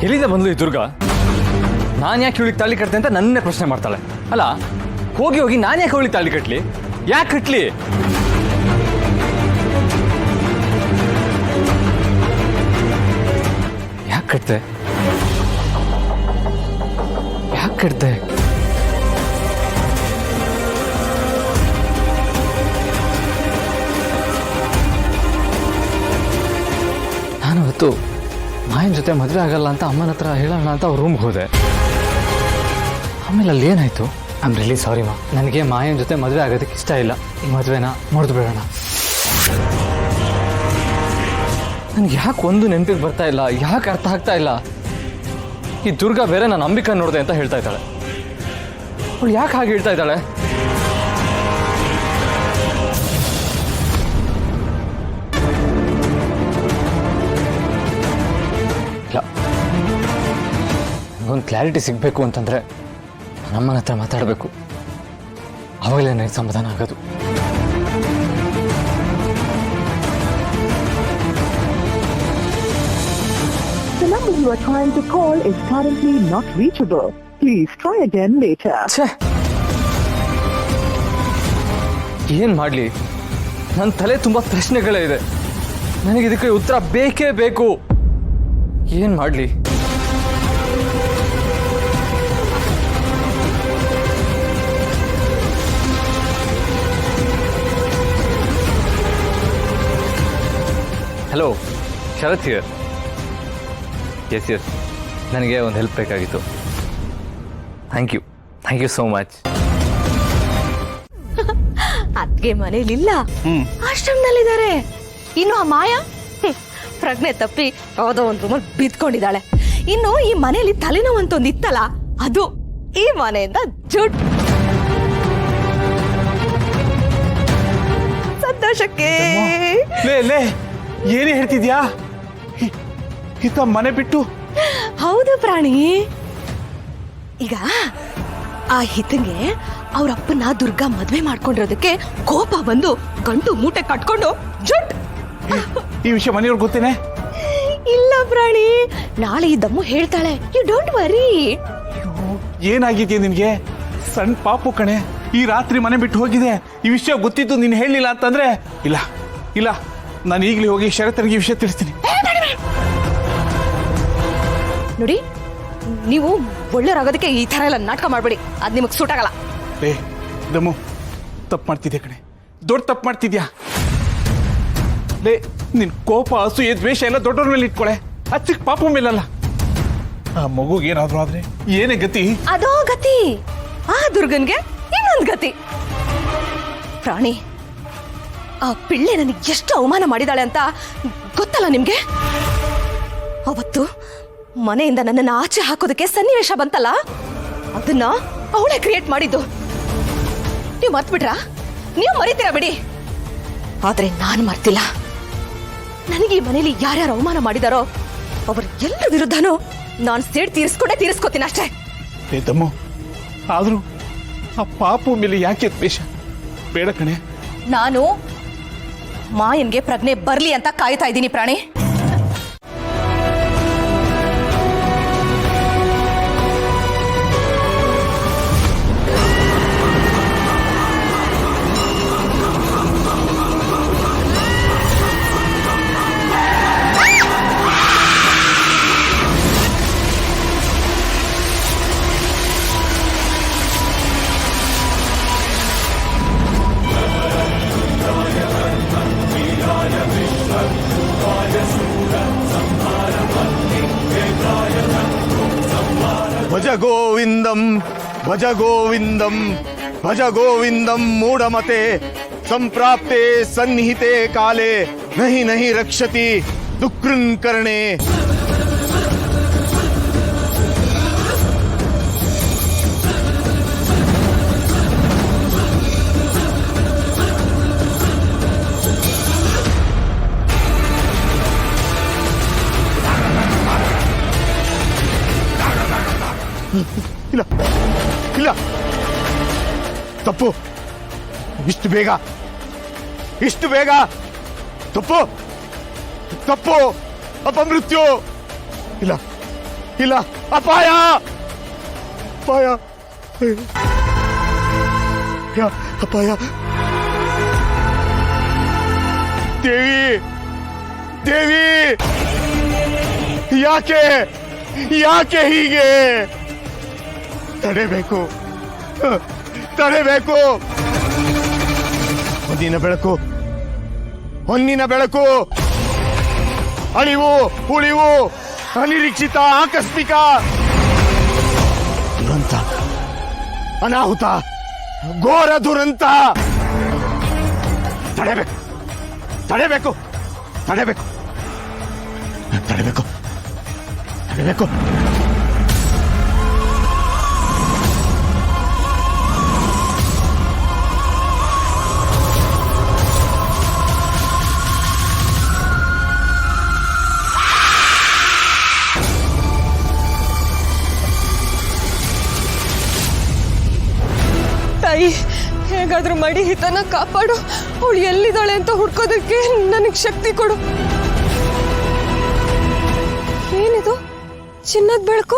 ಎಲ್ಲಿದೆ ಬಂದ್ಲು ಈ ದುರ್ಗ? ನಾನು ಯಾಕೆ ಇವಳಿಗೆ ತಾಳಿ ಕಟ್ತೆ ಅಂತ ನನ್ನೇ ಪ್ರಶ್ನೆ ಮಾಡ್ತಾಳೆ. ಅಲ್ಲ, ಹೋಗಿ ಹೋಗಿ ನಾನು ಯಾಕೆ ಅವಳಿಗೆ ತಾಳಿ ಕಟ್ಲಿ? ಯಾಕೆ ಕಟ್ಲಿ? ಯಾಕೆ ಕಟ್ತೆ? ಯಾಕೆ ಕಟ್ತೆ? ನಾನು ಇವತ್ತು ಮಾಯನ ಜೊತೆ ಮದುವೆ ಆಗಲ್ಲ ಅಂತ ಅಮ್ಮನ ಹತ್ರ ಹೇಳೋಣ ಅಂತ ಅವ್ರ ರೂಮ್ಗೆ ಹೋದೆ. ಆಮೇಲೆ ಅಲ್ಲಿ ಏನಾಯ್ತು? ಐ ಆಮ್ ರಿಯಲಿ ಸಾರಿ ಮಾ. ನನಗೆ ಮಾಯನ ಜೊತೆ ಮದುವೆ ಆಗೋದಕ್ಕೆ ಇಷ್ಟ ಇಲ್ಲ. ಈ ಮದುವೆನ ಮುರಿದು ಬಿಡೋಣ. ನನಗೆ ಯಾಕೆ ಒಂದು ನೆನಪಿಗೆ ಬರ್ತಾ ಇಲ್ಲ, ಯಾಕೆ ಅರ್ಥ ಆಗ್ತಾ ಇಲ್ಲ? ಈ ದುರ್ಗ ಬೇರೆ ನಾನು ಅಂಬಿಕಾ ನೋಡಿದೆ ಅಂತ ಹೇಳ್ತಾ ಇದ್ದಾಳೆ. ಅವಳು ಯಾಕೆ ಹಾಗೆ ಹೇಳ್ತಾ ಇದ್ದಾಳೆ? ಇಲ್ಲ, ನನಗೊಂದು ಕ್ಲಾರಿಟಿ ಸಿಗಬೇಕು ಅಂತಂದ್ರೆ ನಮ್ಮನ ಹತ್ರ ಮಾತಾಡಬೇಕು. ಅವಾಗಲೇ ನನಗೆ ಸಮಾಧಾನ ಆಗೋದು. The number you are trying to call is currently not reachable. Please try again later. ಏನ್ ಮಾಡ್ಲಿ? ನನ್ನ ತಲೆ ತುಂಬಾ ಪ್ರಶ್ನೆಗಳೇ ಇದೆ. ನನಗೆ ಇದಕ್ಕೆ ಉತ್ತರ ಬೇಕೇ ಬೇಕು. ಏನ್ ಮಾಡ್ಲಿ? Hello, Sharath here. ಎಸ್, ನನಗೆ ಒಂದು ಹೆಲ್ಪ್ ಬೇಕಾಗಿತ್ತು. Thank you so much. ಅದ್ಗೆ ಮನೇಲಿಲ್ಲ, ಆಶ್ರಮದಲ್ಲಿದ್ದಾರೆ. ಇನ್ನು ಆ ಮಾಯಾ ಪ್ರಜ್ಞೆ ತಪ್ಪಿ ಯಾವುದೋ ಒಂದು ರೂಮಲ್ಲಿ ಬಿದ್ಕೊಂಡಿದ್ದಾಳೆ. ಇನ್ನು ಈ ಮನೆಯಲ್ಲಿ ತಲೆನೋವು ಅಂತ ಒಂದು ಇತ್ತಲ್ಲ, ಅದು ಈ ಮನೆಯಿಂದ ಜುಟ್. ಸಂತೋಷಕ್ಕೆ ಏನೇ ಹೇಳ್ತಿದ್ಯಾ? ಈತ ಮನೆ ಬಿಟ್ಟು? ಹೌದು ಪ್ರಾಣಿ. ಈಗ ಆ ಹಿತಂಗೆ ಅವ್ರ ಅಪ್ಪನ ದುರ್ಗಾ ಮದ್ವೆ ಮಾಡ್ಕೊಂಡಿರೋದಕ್ಕೆ ಕೋಪ ಬಂದು ಗಂಟು ಮೂಟೆ ಕಟ್ಕೊಂಡು ಜುಟ್. ಈ ವಿಷಯ ಮನೆಯವ್ರಿಗೆ ಗೊತ್ತೇನೆ? ಇಲ್ಲ ಪ್ರಾಣಿ, ನಾಳೆ ಈ ದಮ್ಮು ಹೇಳ್ತಾಳೆ. You don't worry. ಏನಾಗಿದ್ಯಾ ನಿನ್ಗೆ? ಸಣ್ಣ ಪಾಪು ಕಣೆ, ಈ ರಾತ್ರಿ ಮನೆ ಬಿಟ್ಟು ಹೋಗಿದೆ. ಈ ವಿಷಯ ಗೊತ್ತಿತ್ತು ನೀನು ಹೇಳಲಿಲ್ಲ ಅಂತಂದ್ರೆ ಇಲ್ಲ, ನಾನು ಈಗಲೇ ಹೋಗಿ ಶರತ್ರಿಗೆ ಈ ವಿಷಯ ತಿಳಿಸ್ತೀನಿ. ನೋಡಿ, ನೀವು ಒಳ್ಳೆಯರಾಗೋದಕ್ಕೆ ಈ ತರ ಎಲ್ಲ ನಾಟಕ ಮಾಡ್ಬೇಡಿ. ಅದ್ ನಿಮಗ್ ಸೂಟ್ ಆಗಲ್ಲ. ದಮ್ಮು, ತಪ್ಪು ಮಾಡ್ತಿದ್ಯಾ ಕಣೆ, ದೊಡ್ಡ ತಪ್ಪು ಮಾಡ್ತಿದ್ಯಾ. ನಿನ್ ಕೋಪ, ಅಸೂಯೆ, ದ್ವೇಷ ಎಲ್ಲ ದೊಡ್ಡವ್ರ ಮೇಲೆ ಇಟ್ಕೊಳೆ, ಆ ಚಿಕ್ಕ ಪಾಪು ಮೇಲಲ್ಲ. ಆ ಮಗುಗೆ ಏನಾದ್ರು ಆದ್ರೆ ಏನೇ ಗತಿ? ಅದೋ ಗತಿ. ಆ ದುರ್ಗನ್ಗೆ ಇನ್ನೊಂದು ಗತಿ. ಪ್ರಾಣಿ, ಆ ಪಿಳ್ಳೆ ನನಗೆ ಎಷ್ಟು ಅವಮಾನ ಮಾಡಿದಾಳೆ ಅಂತ ಗೊತ್ತಲ್ಲ ನಿಮ್ಗೆ? ಅವತ್ತು ಮನೆಯಿಂದ ನನ್ನನ್ನು ಆಚೆ ಹಾಕೋದಕ್ಕೆ ಸನ್ನಿವೇಶ ಬಂತಲ್ಲ, ಅದನ್ನ ಅವಳೇ ಕ್ರಿಯೇಟ್ ಮಾಡಿದ್ದು. ನೀವು ಮರ್ತ್ಬಿಟ್ರಾ? ನೀವು ಮರಿತೀರಾ ಬಿಡಿ, ಆದ್ರೆ ನಾನು ಮರ್ತಿಲ್ಲ. ನನಗೆ ಈ ಮನೇಲಿ ಯಾರ್ಯಾರು ಅವಮಾನ ಮಾಡಿದಾರೋ ಅವ್ರ ಎಲ್ಲರ ವಿರುದ್ಧನೂ ನಾನು ಸೇಡ್ ತೀರಿಸ್ಕೋತೀನಿ ಅಷ್ಟೇ. ದಮ್ಮು, ಆದ್ರೂ ಆ ಪಾಪು ಮೇಲೆ ಯಾಕೆ ದ್ವೇಷ? ಬೇಡ ಕಣೆ. ನಾನು ಮಾಯನ್ಗೆ ಪ್ರಜ್ಞೆ ಬರ್ಲಿ ಅಂತ ಕಾಯ್ತಾ ಇದ್ದೀನಿ ಪ್ರಾಣಿ. ಭಜ ಗೋವಿಂದಂ ಭಜ ಗೋವಿಂದಂ ಭಜ ಗೋವಿಂದಂ ಮೂಢಮತೆ ಸಂಪ್ರಾಪ್ತೆ ಸನ್ನಿಹಿತೆ ಕಾಲೇ ನಹಿ ನಹಿ ರಕ್ಷತಿ ದುಃಖೃನ್ ಕರ್ಣೆ. ಇಲ್ಲ ಇಲ್ಲ, ತಪ್ಪು. ಇಷ್ಟು ಬೇಗ ತಪ್ಪು, ಅಪಮೃತ್ಯು. ಇಲ್ಲ, ಇಲ್ಲ ಅಪಾಯ ಅಪಾಯ ಅಪಾಯ ದೇವಿ ದೇವಿ ಯಾಕೆ ಯಾಕೆ ಹೀಗೆ ತಡೆಬೇಕು ತಡೆಬೇಕು ಹೊನ್ನಿನ ಬೆಳಕು ಅಳಿವು ಉಳಿವು ಅನಿರೀಕ್ಷಿತ ಆಕಸ್ಮಿಕ ದುರಂತ ಅನಾಹುತ ಘೋರ ದುರಂತ ತಡೆಬೇಕು ತಡೆಬೇಕು ತಡೆಬೇಕು ತಡೆಬೇಕು ತಡೆಬೇಕು ತಾಯಿ ಹೇಗಾದ್ರೂ ಮಾಡಿ ಹಿತನ ಕಾಪಾಡು. ಅವಳು ಎಲ್ಲಿದ್ದಾಳೆ ಅಂತ ಹುಡ್ಕೋದಕ್ಕೆ ನನಗೆ ಶಕ್ತಿ ಕೊಡು. ಏನಿದು ಚಿನ್ನದ ಬೆಳಕು?